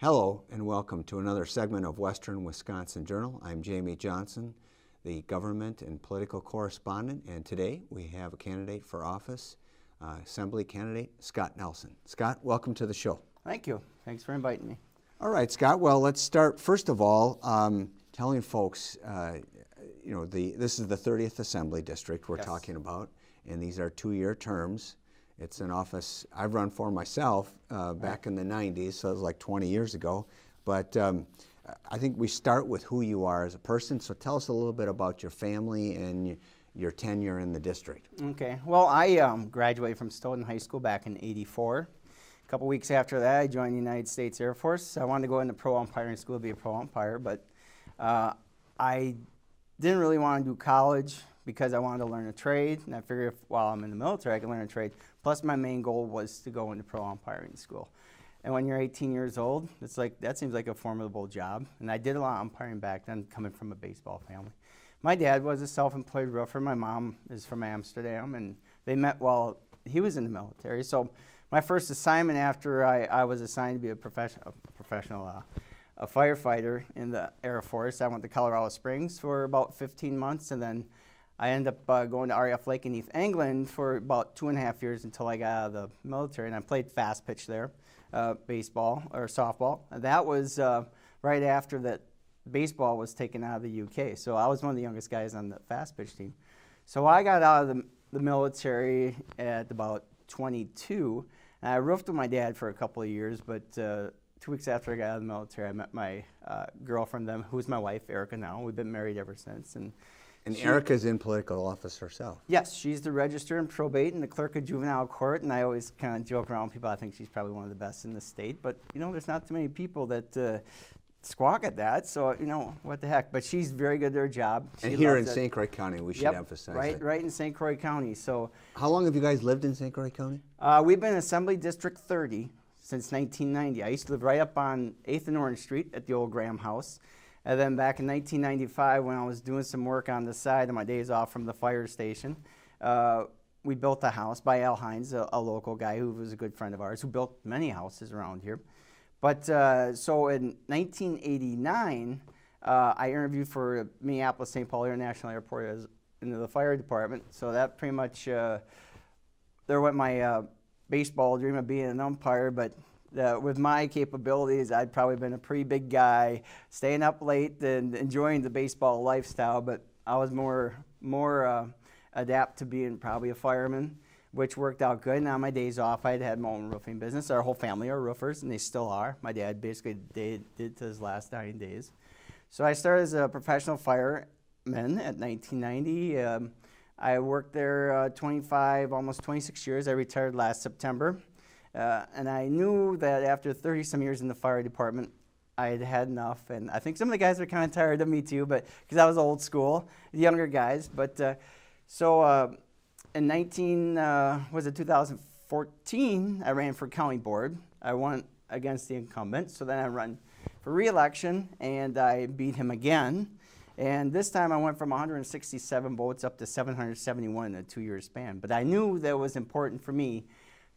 Hello and welcome to another segment of Western Wisconsin Journal. I'm Jamie Johnson, the government and political correspondent, and today we have a candidate for office, Assembly candidate Scott Nelson. Scott, welcome to the show. Thank you. Thanks for inviting me. All right, Scott. Well, let's start first of all telling folks, this is the 30th Assembly District we're talking about, and these are 2-year terms. It's an office I've run for myself back in the 90s, so it was like 20 years ago. But I think we start with who you are as a person. So tell us a little bit about your family and your tenure in the district. Okay. Well, I graduated from Stoughton High School back in '84. A couple weeks after that, I joined the United States Air Force. I wanted to go into pro umpiring school to be a pro umpire, but I didn't really want to do college because I wanted to learn a trade, and I figured while I'm in the military I can learn a trade. Plus my main goal was to go into pro umpiring school. And when you're 18 years old, it's like, that seems like a formidable job. And I did a lot of umpiring back then, coming from a baseball family. My dad was a self-employed roofer. My mom is from Amsterdam, and they met while he was in the military. So my first assignment after I was assigned to be a professional firefighter in the Air Force, I went to Colorado Springs for about 15 months, and then I ended up going to RAF Lake in East England for about 2.5 years until I got out of the military, and I played fast pitch there, baseball or softball. And that was right after that baseball was taken out of the UK, so I was one of the youngest guys on the fast pitch team. So I got out of the military at about 22, and I roofed with my dad for a couple of years, but 2 weeks after I got out of the military, I met my girlfriend then, who's my wife, Erica now. We've been married ever since. And Erica's in political office herself. Yes, she's the register and probate and the clerk of juvenile court, and I always kind of joke around with people. I think she's probably one of the best in the state, but there's not too many people that squawk at that, so what the heck. But she's very good at her job. And here in St. Croix County, we should emphasize that. Right in St. Croix County. So how long have you guys lived in St. Croix County? We've been in Assembly District 30 since 1990. I used to live right up on 8th and Orange Street at the old Graham House. And then back in 1995, when I was doing some work on the side of my days off from the fire station, we built a house by Al Hines, a local guy who was a good friend of ours, who built many houses around here. But so in 1989, I interviewed for Minneapolis-St. Paul International Airport into the fire department. So that pretty much, there went my baseball dream of being an umpire, but with my capabilities, I'd probably been a pretty big guy, staying up late and enjoying the baseball lifestyle, but I was more adept to being probably a fireman, which worked out good. Now my days off, I'd had my own roofing business. Our whole family are roofers, and they still are. My dad basically did to his last dying days. So I started as a professional fireman at 1990. I worked there almost 26 years. I retired last September. And I knew that after 30-some years in the fire department, I had had enough. And I think some of the guys were kind of tired of me too, but because I was old school, the younger guys. But so in 2014, I ran for county board. I won against the incumbent. So then I ran for re-election, and I beat him again. And this time I went from 167 votes up to 771 in a 2-year span. But I knew that it was important for me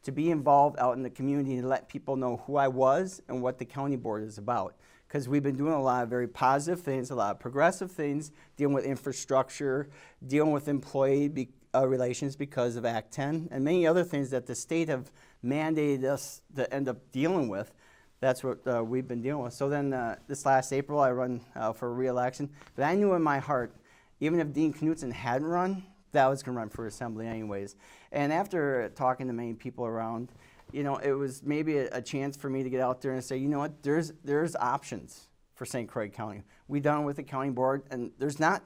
to be involved out in the community and let people know who I was and what the county board is about. Because we've been doing a lot of very positive things, a lot of progressive things, dealing with infrastructure, dealing with employee relations because of Act 10, and many other things that the state have mandated us to end up dealing with. That's what we've been dealing with. So then this last April, I run for re-election. But I knew in my heart, even if Dean Knutson hadn't run, that I was going to run for assembly anyways. And after talking to many people around, it was maybe a chance for me to get out there and say, you know what, there's options for St. Croix County. We've done it with the county board, and there's not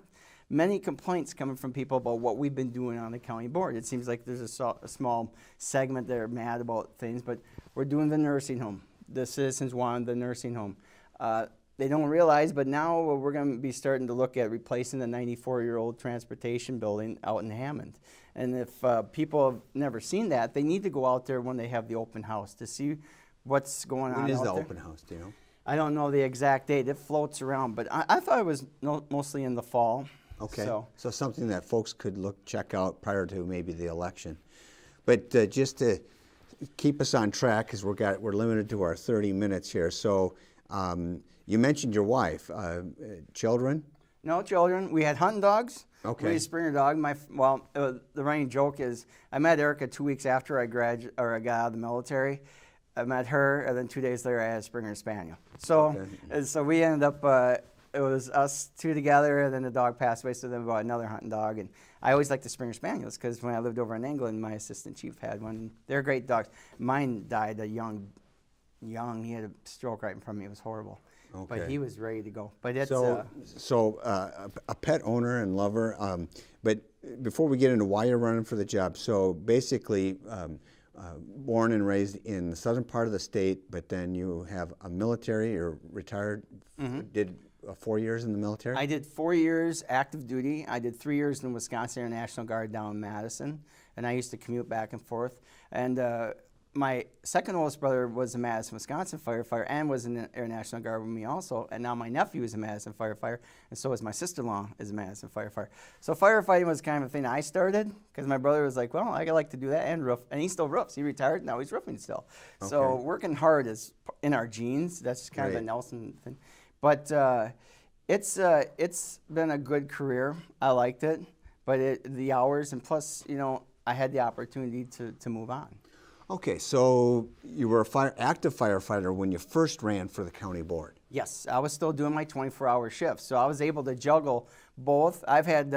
many complaints coming from people about what we've been doing on the county board. It seems like there's a small segment that are mad about things, but we're doing the nursing home. The citizens wanted the nursing home. They don't realize, but now we're going to be starting to look at replacing the 94-year-old transportation building out in Hammond. And if people have never seen that, they need to go out there when they have the open house to see what's going on out there. When is the open house, do you know? I don't know the exact date. It floats around, but I thought it was mostly in the fall. Okay, so something that folks could check out prior to maybe the election. But just to keep us on track because we're limited to our 30 minutes here. So you mentioned your wife, children. No children. We had hunting dogs. Okay. We had a Springer dog. The running joke is I met Erica 2 weeks after I got out of the military. I met her, and then 2 days later I had a Springer Spaniel. So, so we ended up. It was us two together, and then the dog passed away. So then we bought another hunting dog, and I always liked the Springer Spaniels because when I lived over in England, my assistant chief had one. They're great dogs. Mine died young. He had a stroke right in front of me. It was horrible. Okay. But he was ready to go. But it's a pet owner and lover. But before we get into why you're running for the job, so basically, born and raised in the southern part of the state, but then you have a military. You're retired. Did 4 years in the military. I did 4 years active duty. I did 3 years in the Wisconsin Air National Guard down in Madison, and I used to commute back and forth. And my second oldest brother was a Madison, Wisconsin firefighter and was in the Air National Guard with me also. And now my nephew is a Madison firefighter, and so is my sister-in-law is a Madison firefighter. So firefighting was kind of a thing I started because my brother was like, well, I like to do that and roof. And he still roofs. He retired, now he's roofing still. Okay. So working hard is in our genes. That's kind of a Nelson thing. But it's been a good career. I liked it. But the hours, and plus, I had the opportunity to move on. Okay, so you were an active firefighter when you first ran for the county board. Yes, I was still doing my 24-hour shifts, so I was able to juggle both. I've had,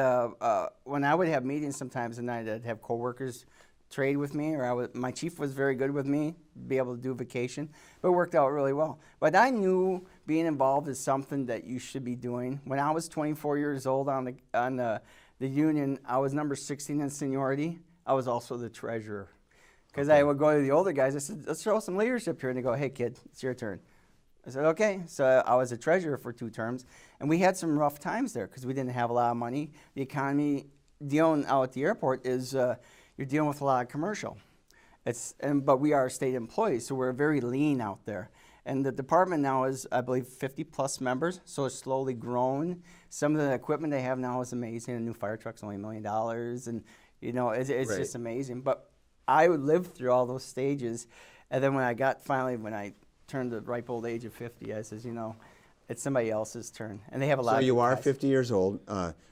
when I would have meetings sometimes at night, I'd have coworkers trade with me, or my chief was very good with me, be able to do vacation, but it worked out really well. But I knew being involved is something that you should be doing. When I was 24 years old on the union, I was number 16 in seniority. I was also the treasurer. Because I would go to the older guys, I said, let's show some leadership here. And they go, hey, kid, it's your turn. I said, okay. So I was a treasurer for 2 terms. And we had some rough times there because we didn't have a lot of money. The economy dealing out at the airport is you're dealing with a lot of commercial. But we are state employees, so we're very lean out there. And the department now is, I believe, 50-plus members, so it's slowly grown. Some of the equipment they have now is amazing. A new fire truck's only $1 million. And, it's just amazing. But I lived through all those stages, and then when I turned the ripe old age of 50, I says, it's somebody else's turn, and they have a lot. So of you are guys. 50 years old,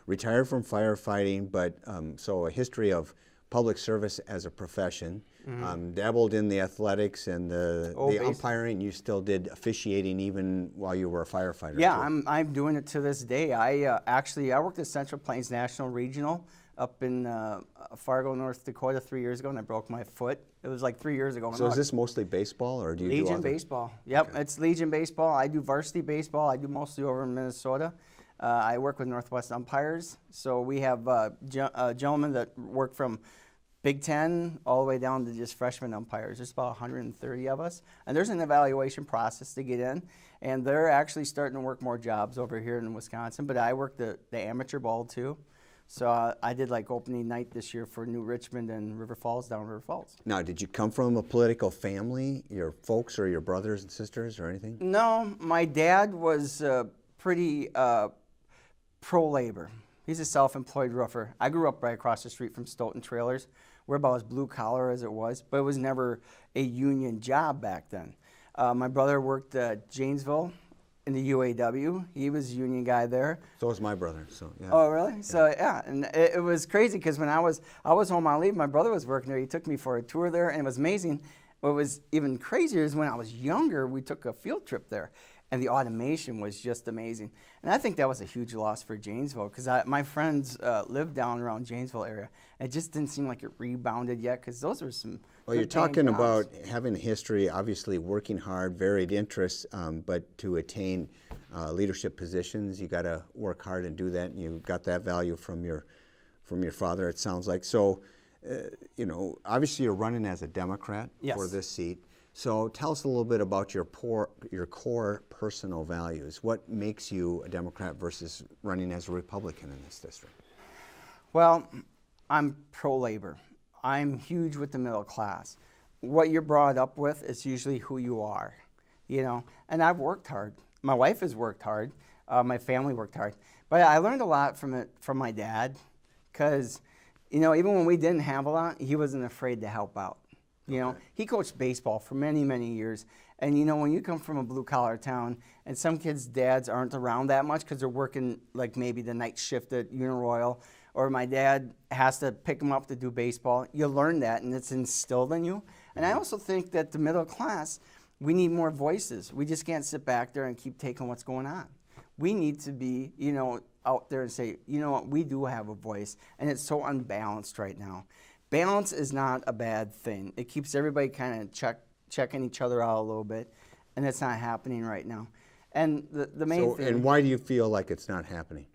retired from firefighting, but so a history of public service as a profession. Dabbled in the athletics and the umpiring. You still did officiating even while you were a firefighter. Yeah, too. I'm doing it to this day. I worked at Central Plains National Regional up in Fargo, North Dakota 3 years ago, and I broke my foot. It was like 3 years ago. So is this mostly baseball, or do you do Legion other? baseball? Yep, Okay. It's Legion baseball. I do varsity baseball. I do mostly over in Minnesota. I work with Northwest Umpires. So we have gentlemen that work from Big Ten all the way down to just freshman umpires. There's about 130 of us. And there's an evaluation process to get in. And they're actually starting to work more jobs over here in Wisconsin. But I work the amateur ball too. So I did like opening night this year for New Richmond and River Falls, down River Falls. Now, did you come from a political family, your folks or your brothers and sisters or anything? No, my dad was pretty pro-labor. He's a self-employed roofer. I grew up right across the street from Stoughton Trailers. We're about as blue-collar as it was, but it was never a union job back then. My brother worked at Janesville in the UAW. He was a union guy there. So was my brother. So yeah. Oh, really? Yeah. So yeah, and it was crazy because when I was home on leave, my brother was working there. He took me for a tour there, and it was amazing. What was even crazier is when I was younger, we took a field trip there, and the automation was just amazing. And I think that was a huge loss for Janesville because my friends lived down around Janesville area. And it just didn't seem like it rebounded yet because those were some. Well, you're talking about having a history, obviously working hard, varied interests, but to attain leadership positions, you got to work hard and do that, and you got that value from your father. It sounds like so. Obviously you're running as a Democrat for this seat. So tell us a little bit about your core personal values. What makes you a Democrat versus running as a Republican in this district? Well, I'm pro-labor. I'm huge with the middle class. What you're brought up with is usually who you are, And I've worked hard. My wife has worked hard. My family worked hard. But I learned a lot from my dad because, even when we didn't have a lot, he wasn't afraid to help out. You know, he coached baseball for many, many years. And you know, when you come from a blue collar town and some kids' dads aren't around that much because they're working like maybe the night shift at Uniroyal, or my dad has to pick them up to do baseball, you learn that and it's instilled in you. And I also think that the middle class, we need more voices. We just can't sit back there and keep taking what's going on. We need to be, you know, out there and say, you know what, we do have a voice, and it's so unbalanced right now. Balance is not a bad thing. It keeps everybody kind of checking each other out a little bit, and it's not happening right now. And the main thing. And why do you feel like it's not happening?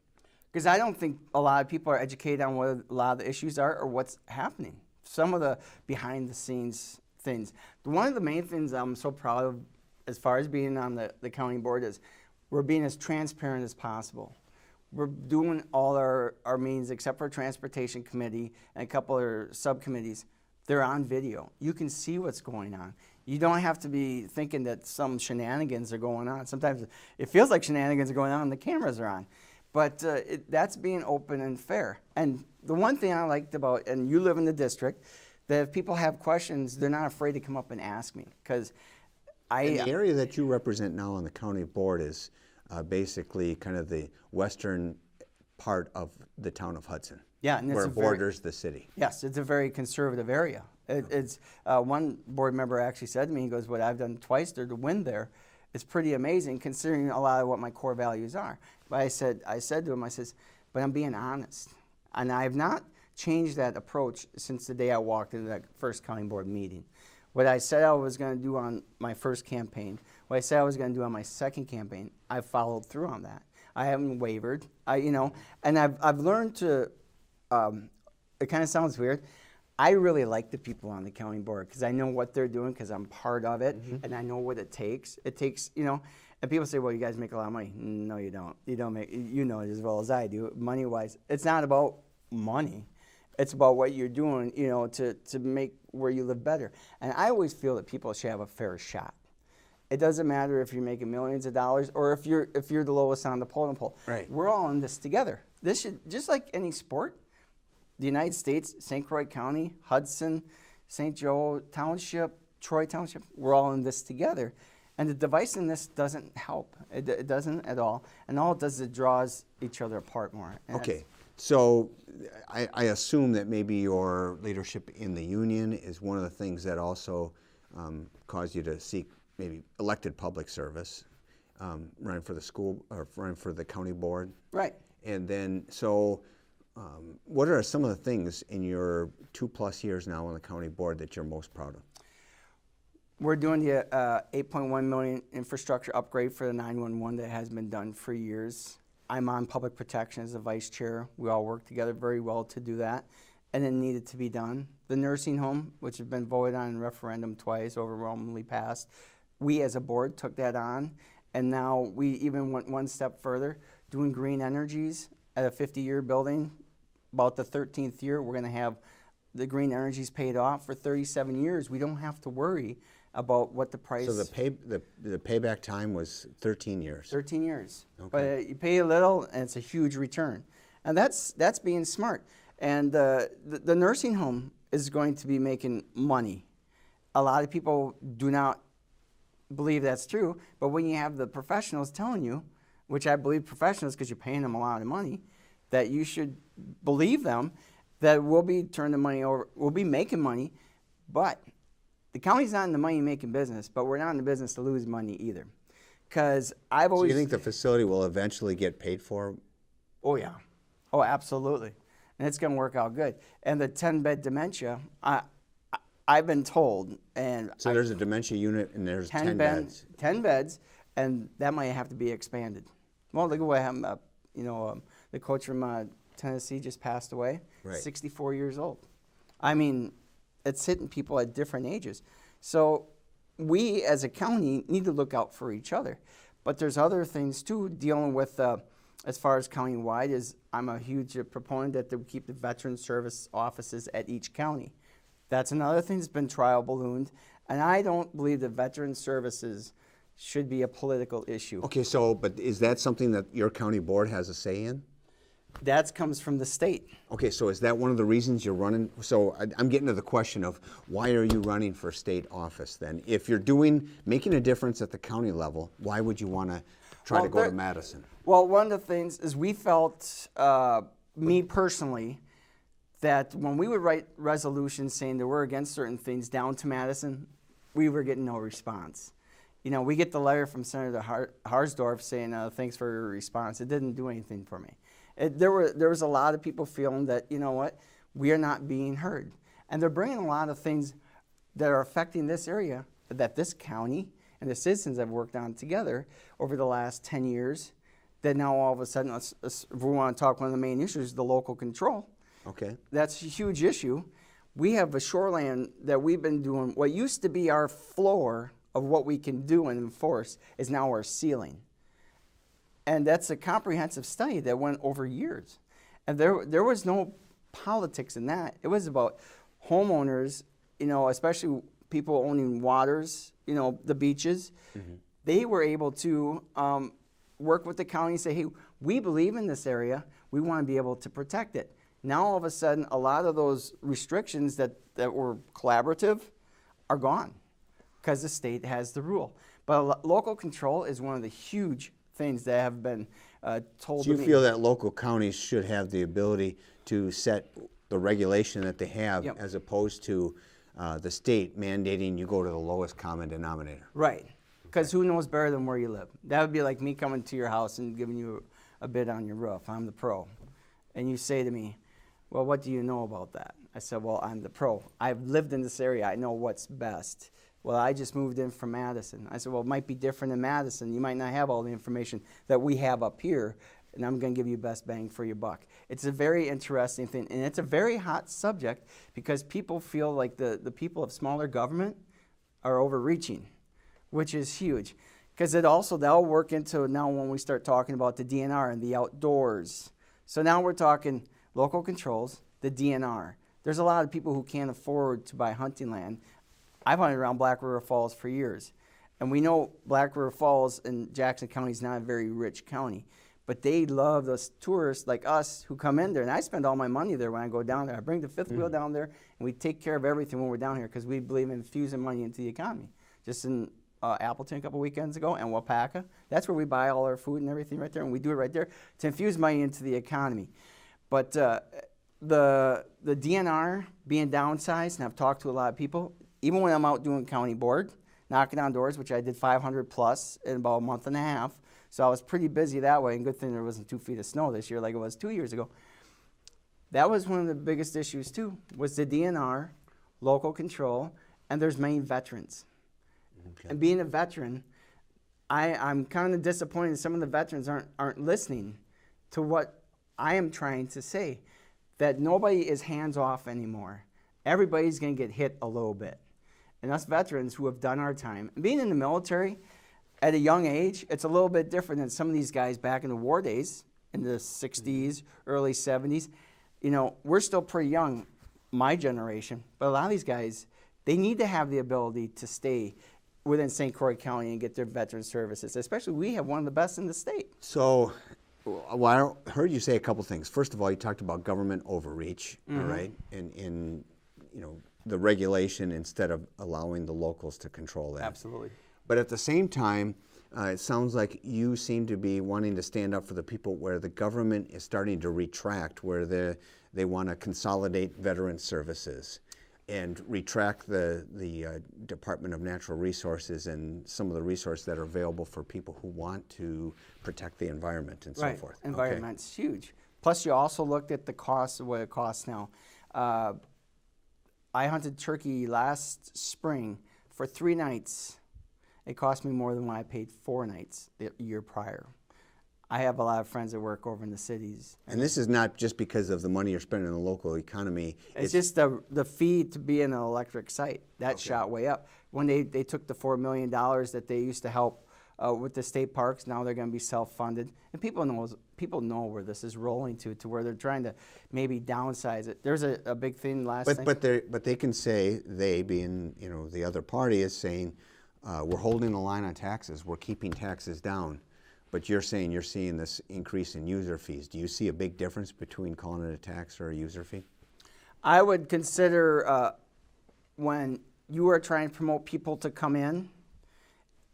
Because I don't think a lot of people are educated on what a lot of the issues are or what's happening. Some of the behind the scenes things. One of the main things I'm so proud of as far as being on the county board is we're being as transparent as possible. We're doing all our meetings except for transportation committee and a couple of subcommittees. They're on video. You can see what's going on. You don't have to be thinking that some shenanigans are going on. Sometimes it feels like shenanigans are going on and the cameras are on. But that's being open and fair. And the one thing I liked about, and you live in the district, that if people have questions, they're not afraid to come up and ask me. Because And the area that you represent now on the county board is basically kind of the western part of the town of Hudson. Yeah, and it's where a it borders the city. Yes, it's a very conservative area. It's one board member actually said to me, he goes, what I've done twice there to win there, it's pretty amazing considering a lot of what my core values are. But I said to him, I says, but I'm being honest. And I have not changed that approach since the day I walked into that first county board meeting. What I said I was going to do on my first campaign, what I said I was going to do on my second campaign, I followed through on that. I haven't wavered. And I've learned to. It kind of sounds weird. I really like the people on the county board because I know what they're doing because I'm part of it, and I know what it takes. It takes, and people say, well, you guys make a lot of money. No, you don't. You don't make, you know it as well as I do, money-wise. It's not about money. It's about what you're doing, to make where you live better. And I always feel that people should have a fair shot. It doesn't matter if you're making millions of dollars or if you're the lowest on the totem pole. Right. We're all in this together. This should, just like any sport, the United States, St. Croix County, Hudson, St. Joe Township, Troy Township, we're all in this together. And the divisiveness doesn't help. It doesn't at all. And all it does is it draws each other apart more. And Okay. So I assume that maybe your leadership in the union is one of the things that also caused you to seek maybe elected public service, running for the school or running for the county board. Right. And then, so what are some of the things in your 2+ years now on the county board that you're most proud of? We're doing the $8.1 million infrastructure upgrade for the 911 that has been done for years. I'm on public protection as the vice chair. We all work together very well to do that, and it needed to be done. The nursing home, which has been voted on in referendum twice, overwhelmingly passed, we as a board took that on, and now we even went one step further, doing green energies at a 50-year building. About the 13th year, we're going to have the green energies paid off for 37 years. We don't have to worry about what the price. So the payback time was 13 years. 13 years. Okay. But you pay a little, and it's a huge return, and that's being smart. And the nursing home is going to be making money. A lot of people do not believe that's true, but when you have the professionals telling you, which I believe professionals because you're paying them a lot of money, that you should believe them, that we'll be turning the money over, we'll be making money, but the county's not in the money-making business, but we're not in the business to lose money either. Because I've always... So you think the facility will eventually get paid for? Oh, yeah. Oh, absolutely. And it's going to work out good. And the 10-bed dementia, I've been told, and... So there's a dementia unit and there's 10 beds. 10 beds, and that might have to be expanded. Well, look at what happened. The coach from Tennessee just passed away, Right. 64 years old. I mean, it's hitting people at different ages. So we as a county need to look out for each other. But there's other things too, dealing with, as far as county-wide, is I'm a huge proponent that they keep the veteran service offices at each county. That's another thing that's been trial ballooned. And I don't believe that veteran services should be a political issue. Okay, so, but is that something that your county board has a say in? That comes from the state. Okay, so is that one of the reasons you're running? So I'm getting to the question of why are you running for state office then? If you're making a difference at the county level, why would you want to try to go to Madison? Well, one of the things is we felt, me personally, that when we would write resolutions saying that we're against certain things down to Madison, we were getting no response. You know, we get the letter from Senator Harsdorf saying, thanks for your response. It didn't do anything for me. There was a lot of people feeling that, you know what, we are not being heard. And they're bringing a lot of things that are affecting this area that this county and the citizens have worked on together over the last 10 years, that now all of a sudden, if we want to talk, one of the main issues is the local control. Okay. That's a huge issue. We have a shoreline that we've been doing, what used to be our floor of what we can do and enforce is now our ceiling. And that's a comprehensive study that went over years. And there was no politics in that. It was about homeowners, you know, especially people owning waters, you know, the beaches. Mm-hmm. They were able to work with the county and say, hey, we believe in this area. We want to be able to protect it. Now, all of a sudden, a lot of those restrictions that were collaborative are gone because the state has the rule. But local control is one of the huge things that have been told So to me. you feel that local counties should have the ability to set the regulation that they have, Yep. as opposed to the state mandating you go to the lowest common denominator? Right. Because who knows better than where you live? That would be like me coming to your house and giving you a bid on your roof. I'm the pro. And you say to me, well, what do you know about that? I said, well, I'm the pro. I've lived in this area. I know what's best. Well, I just moved in from Madison. I said, well, it might be different in Madison. You might not have all the information that we have up here, and I'm going to give you best bang for your buck. It's a very interesting thing, and it's a very hot subject because people feel like the people of smaller government are overreaching, which is huge. Because that'll work into now when we start talking about the DNR and the outdoors. So now we're talking local controls, the DNR. There's a lot of people who can't afford to buy hunting land. I've hunted around Black River Falls for years. And we know Black River Falls in Jackson County is not a very rich county. But they love those tourists like us who come in there. And I spend all my money there when I go down there. I bring the fifth wheel down there, and we take care of everything when we're down here because we believe in infusing money into the economy. Just in Appleton a couple weekends ago and Wapaka, that's where we buy all our food and everything right there. And we do it right there to infuse money into the economy. But the DNR being downsized, and I've talked to a lot of people, even when I'm out doing county board, knocking on doors, which I did 500 plus in about a month and a half. So I was pretty busy that way, and good thing there wasn't 2 feet of snow this year like it was 2 years ago. That was one of the biggest issues too, was the DNR, local control, and there's many veterans. Okay. And being a veteran, I'm kind of disappointed some of the veterans aren't listening to what I am trying to say, that nobody is hands off anymore. Everybody's going to get hit a little bit. And us veterans who have done our time, being in the military at a young age, it's a little bit different than some of these guys back in the war days, in the 60s, early 70s. You know, we're still pretty young, my generation, but a lot of these guys, they need to have the ability to stay within St. Croix County and get their veteran services, especially we have one of the best in the state. So, well, I heard you say a couple things. First of all, you talked about government overreach, all right, and you know, the regulation instead of allowing the locals to control that. Absolutely. But at the same time, it sounds like you seem to be wanting to stand up for the people where the government is starting to retract, where they want to consolidate veteran services and retract the Department of Natural Resources and some of the resources that are available for people who want to protect the environment and so forth. Environment's huge. Plus, you also looked at the cost of what it costs now. I hunted turkey last spring for 3 nights. It cost me more than what I paid 4 nights the year prior. I have a lot of friends that work over in the cities. And this is not just because of the money you're spending in the local economy. It's just the fee to be in an electric site. That shot way up. When they took the $4 million that they used to help with the state parks, now they're going to be self-funded. And people know where this is rolling to where they're trying to maybe downsize it. There's a big thing But they can say, they being, you know, the other party is saying, we're holding the line on taxes. We're keeping taxes down. but you're saying you're seeing this increase in user fees. Do you see a big difference between calling it a tax or a user fee? I would consider when you are trying to promote people to come in,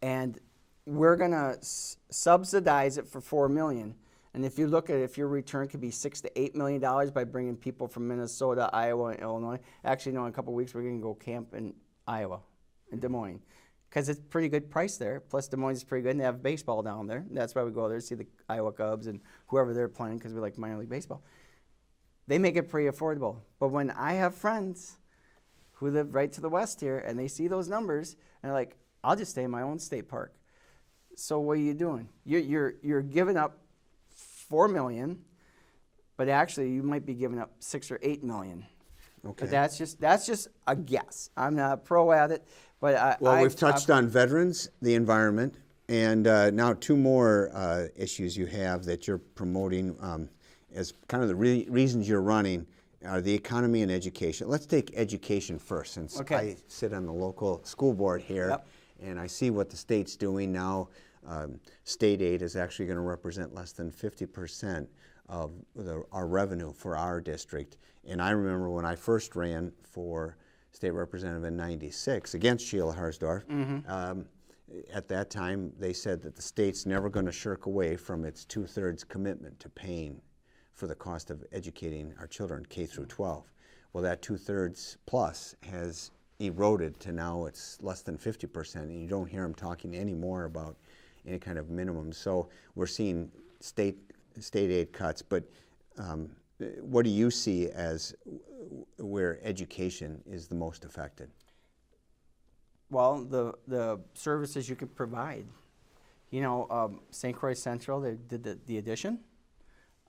and we're going to subsidize it for $4 million. And if you look at it, if your return could be $6 to $8 million by bringing people from Minnesota, Iowa, and Illinois. Actually, no, in a couple of weeks we're going to go camp in Iowa, in Des Moines, because it's pretty good price there. Plus, Des Moines is pretty good, and they have baseball down there. That's why we go there to see the Iowa Cubs and whoever they're playing, because we like minor league baseball. They make it pretty affordable. But when I have friends who live right to the west here, and they see those numbers, and they're like, I'll just stay in my own state park. So what are you doing? You're giving up $4 million, but actually you might be giving up $6 or $8 million. Okay. But that's just a guess. I'm not a pro at it, but We've touched on veterans, the environment, and now two more issues you have that you're promoting as kind of the reasons you're running are the economy and education. Let's take education first, since Okay. I sit on the local school board here, Yep. and I see what the state's doing now. State aid is actually going to represent less than 50% of our revenue for our district. And I remember when I first ran for state representative in '96 against Sheila Harsdorf, at that time they said that the state's never going to shirk away from its 2/3 commitment to paying for the cost of educating our children K through 12. Well, that 2/3 plus has eroded to now it's less than 50%, and you don't hear them talking anymore about any kind of minimum. So we're seeing state aid cuts, but what do you see as where education is the most affected? well, the services you could provide. You know, St. Croix Central, they did the addition.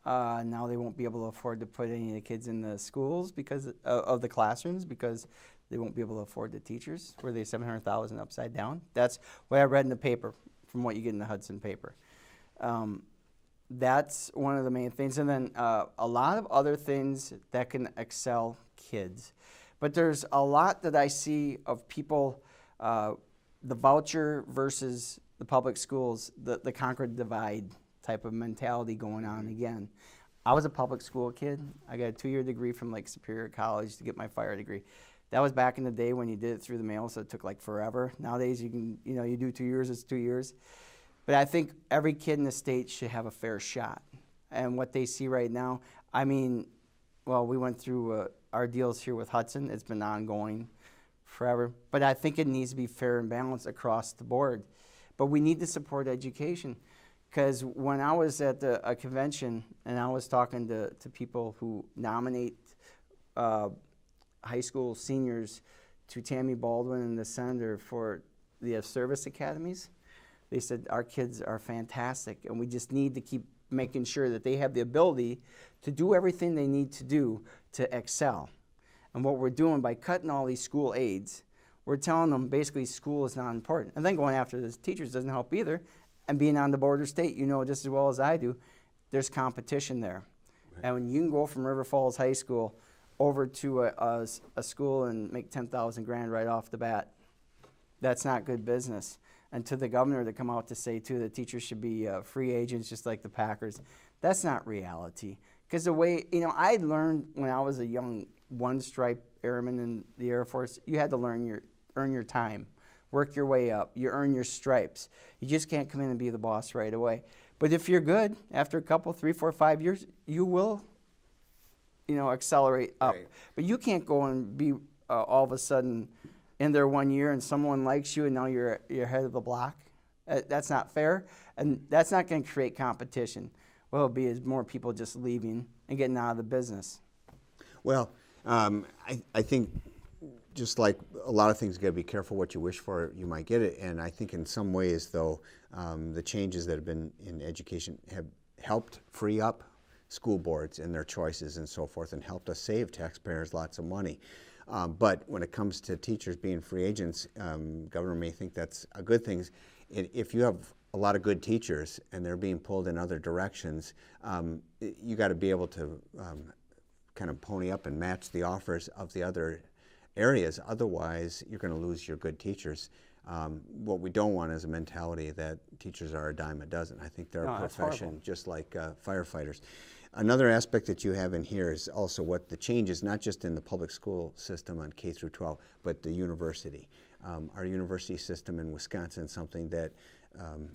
Now they won't be able to afford to put any of the kids in the schools because of the classrooms, because they won't be able to afford the teachers. Were they $700,000 upside down? That's what I read in the paper, from what you get in the Hudson paper. That's one of the main things. And then a lot of other things that can excel kids. But there's a lot that I see of people, the voucher versus the public schools, the Concord divide type of mentality going on again. I was a public school kid. I got a 2-year degree from Lake Superior College to get my fire degree. That was back in the day when you did it through the mail, so it took like forever. Nowadays you can, you do 2 years, it's 2 years. But I think every kid in the state should have a fair shot. And what they see right now, I mean, well, we went through our deals here with Hudson. It's been ongoing forever. But I think it needs to be fair and balanced across the board. But we need to support education. Because when I was at a convention and I was talking to people who nominate high school seniors to Tammy Baldwin and the senator for the service academies, they said our kids are fantastic and we just need to keep making sure that they have the ability to do everything they need to do to excel. And what we're doing by cutting all these school aids, we're telling them basically school is not important. And then going after the teachers doesn't help either. And being on the border state, you know just as well as I do, there's competition there. Right. And when you can go from River Falls High School over to a school and make 10,000 grand right off the bat, that's not good business. And to the governor to come out to say, too, that teachers should be free agents just like the Packers, that's not reality. Because the way, I learned when I was a young one-stripe airman in the Air Force, you had to earn your time. Work your way up. You earn your stripes. You just can't come in and be the boss right away. But if you're good, after a couple, 3, 4, 5 years, you will, accelerate up. Right. But you can't go and be all of a sudden in there 1 year and someone likes you and now you're head of the block. That's not fair, and that's not going to create competition. What it'll be is more people just leaving and getting out of the business. Well, I think just like a lot of things, you got to be careful what you wish for, you might get it. And I think in some ways, though, the changes that have been in education have helped free up school boards and their choices and so forth, and helped us save taxpayers lots of money. But when it comes to teachers being free agents, governor may think that's a good thing. If you have a lot of good teachers and they're being pulled in other directions, you got to be able to kind of pony up and match the offers of the other areas. Otherwise, you're going to lose your good teachers. What we don't want is a mentality that teachers are a dime a dozen. I think they're No, a that's profession horrible. just like firefighters. Another aspect that you have in here is also what the changes, not just in the public school system on K through 12, but the university. Our university system in Wisconsin is something that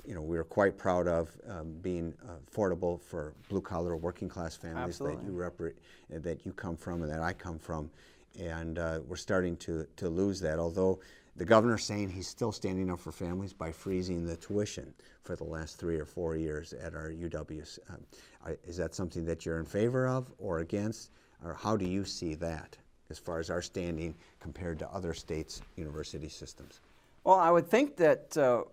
we're quite proud of, being affordable for blue-collar, working-class families that you come from and that I come from. And we're starting to lose that, although the governor's saying he's still standing up for families by freezing the tuition for the last 3 or 4 years at our UWs. Is that something that you're in favor of or against, or how do you see that as far as our standing compared to other states' university systems? Well, I would think that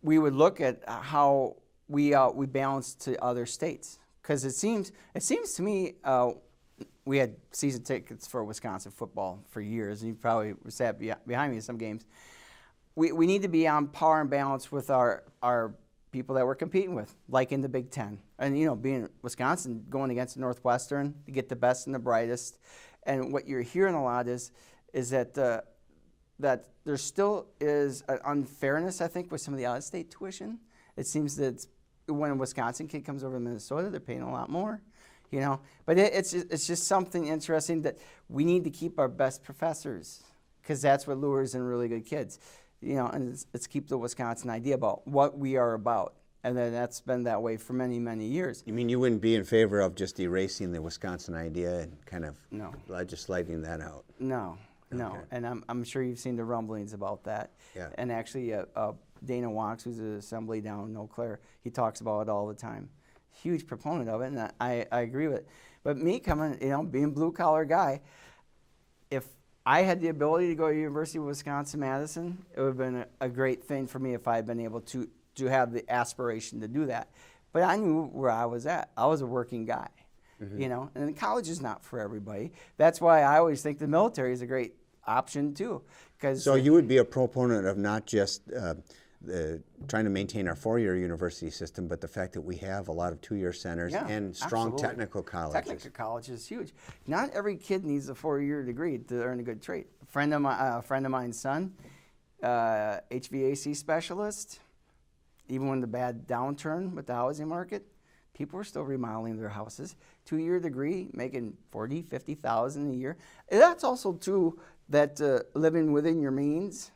we would look at how we balance to other states, because it seems to me we had season tickets for Wisconsin football for years, and you probably sat behind me in some games. We need to be on par and balance with our people that we're competing with, like in the Big Ten. And being Wisconsin, going against Northwestern to get the best and the brightest. And what you're hearing a lot is that that there still is an unfairness, I think, with some of the out-of-state tuition. It seems that when a Wisconsin kid comes over to Minnesota, they're paying a lot more. But it's just something interesting that we need to keep our best professors, because that's what lures in really good kids. And it's keep the Wisconsin idea about what we are about, and then that's been that way for many, many years. You mean you wouldn't be in favor of just erasing the Wisconsin idea and kind of No. legislating that out? No, Okay. and I'm sure you've seen the rumblings about that. Yeah. And actually, Dana Wachs, who's an assembly down in Eau Claire, he talks about it all the time. Huge proponent of it, and I agree with it. But me coming, being blue collar guy, if I had the ability to go to University of Wisconsin-Madison, it would have been a great thing for me if I had been able to have the aspiration to do that. But I knew where I was at. I was a working guy, and college is not for everybody. That's why I always think the military is a great option too. So you would be a proponent of not just trying to maintain our 4-year university system, but the fact that we have a lot of 2-year centers and strong absolutely. technical colleges. Technical college is huge. Not every kid needs a 4-year degree to earn a good trade. A friend of mine's son, HVAC specialist. Even when the bad downturn with the housing market, people were still remodeling their houses. 2-year degree, making $40,000, $50,000 a year. And that's also true that living within your means,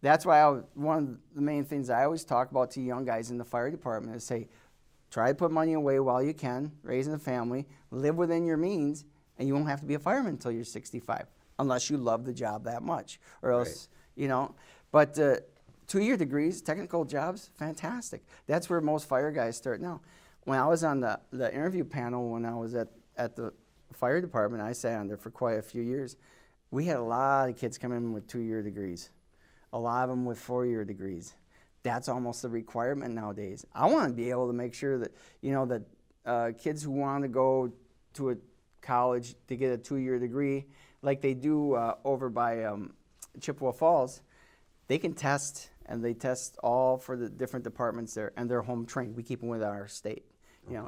That's why one of the main things I always talk about to young guys in the fire department is say, try to put money away while you can, raising a family, live within your means, and you won't have to be a fireman until you're 65, unless you love the job that much, or else, But 2-year degrees, technical jobs, fantastic. That's where most fire guys start now. When I was on the interview panel, when I was at the fire department, I sat on there for quite a few years. We had a lot of kids come in with 2-year degrees. A lot of them with 4-year degrees. That's almost a requirement nowadays. I want to be able to make sure that, that kids who want to go to a college to get a 2-year degree, like they do over by Chippewa Falls, they can test, and they test all for the different departments there, and they're home trained. We keep them with our state.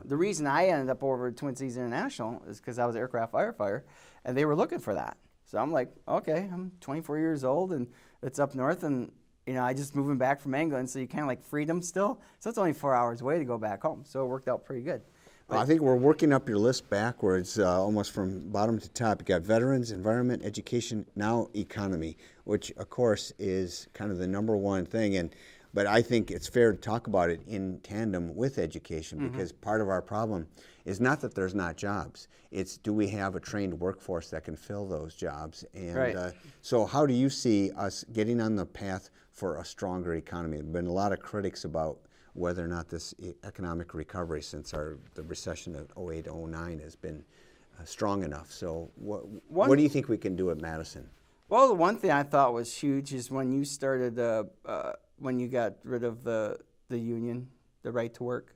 The reason I ended up over at Twin Cities International is because I was an aircraft firefighter, and they were looking for that. So I'm like, okay, I'm 24 years old, and it's up north, and I just moving back from England, so you kind of like freedom still. So it's only 4 hours away to go back home. So it worked out pretty good. I think we're working up your list backwards, almost from bottom to top. You got veterans, environment, education, now economy, which of course is kind of the number one thing. But I think it's fair to talk about it in tandem with education, because part of our problem is not that there's not jobs. It's, do we have a trained workforce that can fill those jobs? And so how do you see us getting on the path for a stronger economy? There have been a lot of critics about whether or not this economic recovery since the recession of 08, 09 has been strong enough. So what do you think we can do at Madison? Well, the one thing I thought was huge is when you started, when you got rid of the union, the right to work,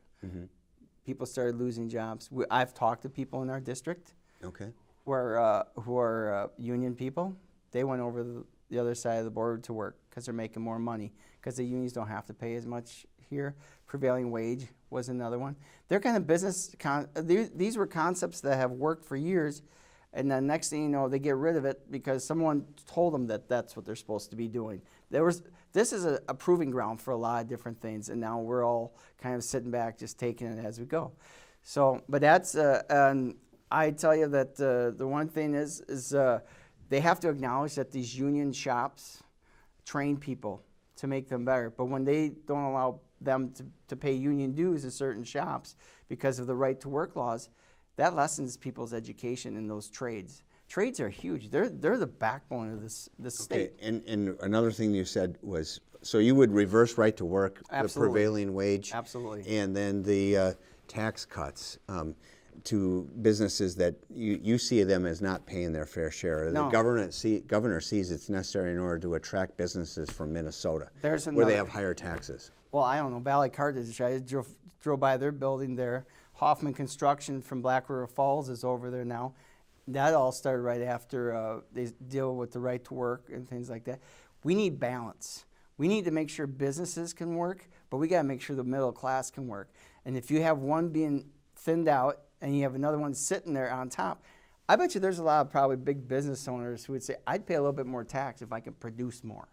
people started losing jobs. I've talked to people in our district who are union people. They went over the other side of the border to work because they're making more money, because the unions don't have to pay as much here. Prevailing wage was another one. They're kind of these were concepts that have worked for years, And then next thing you know, they get rid of it because someone told them that that's what they're supposed to be doing. This is a proving ground for a lot of different things, and now we're all kind of sitting back, just taking it as we go. So, but that's, and I tell you that the one thing is they have to acknowledge that these union shops train people to make them better. But when they don't allow them to pay union dues at certain shops because of the right to work laws, that lessens people's education in those trades. Trades are huge. They're the backbone of this state. Okay, and another thing you said was, so you would reverse right to work, Absolutely. the prevailing wage, Absolutely. and then the tax cuts to businesses that you see them as not paying their fair share. No. The governor sees it's necessary in order to attract businesses from Minnesota, There's where they another- have higher taxes. Well, I don't know. Valley Cartage, I drove by their building there. Hoffman Construction from Black River Falls is over there now. That all started right after they deal with the right to work and things like that. We need balance. We need to make sure businesses can work, but we got to make sure the middle class can work. And if you have one being thinned out and you have another one sitting there on top, I bet you there's a lot of probably big business owners who would say, I'd pay a little bit more tax if I can produce more,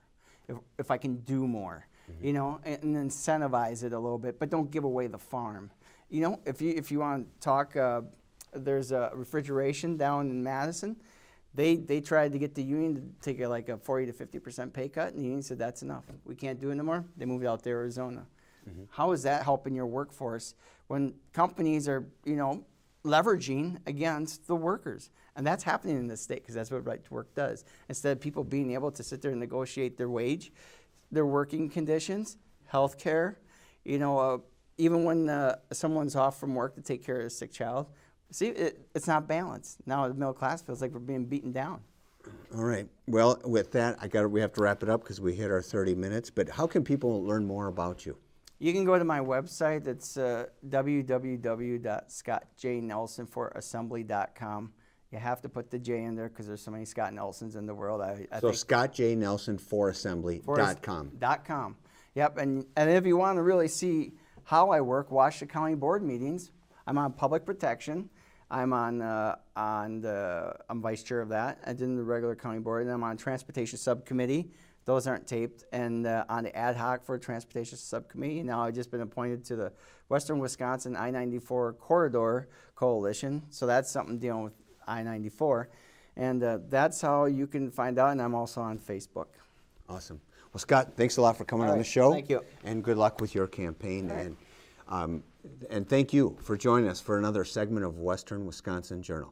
if I can do more, you know, and incentivize it a little bit, but don't give away the farm. You know, if you want to talk, there's a refrigeration down in Madison. They tried to get the union to take like a 40 to 50% pay cut, and the union said that's enough. We can't do it anymore. They moved out to Arizona. How is that helping your workforce when companies are, you know, leveraging against the workers? And that's happening in this state because that's what right to work does. Instead of people being able to sit there and negotiate their wage, their working conditions, health care, you know, even when someone's off from work to take care of a sick child, see, it's not balanced. Now the middle class feels like we're being beaten down. All right. Well, with that, we have to wrap it up because we hit our 30 minutes. But how can people learn more about you? You can go to my website. It's www.scottjnelsonforassembly.com. You have to put the J in there because there's so many Scott Nelsons in the world. I So think scottjnelsonforassembly.com. .com. Yep. And if you want to really see how I work, watch the county board meetings. I'm on public protection. I'm I'm vice chair of that. I did the regular county board, and I'm on transportation subcommittee. Those aren't taped, and on the ad hoc for transportation subcommittee. Now I've just been appointed to the Western Wisconsin I-94 Corridor Coalition, so that's something dealing with I-94, and that's how you can find out. And I'm also on Facebook. Awesome. Well, Scott, thanks a lot for coming All on right, the show. thank you. And good luck with your campaign. And thank you for joining us for another segment of Western Wisconsin Journal.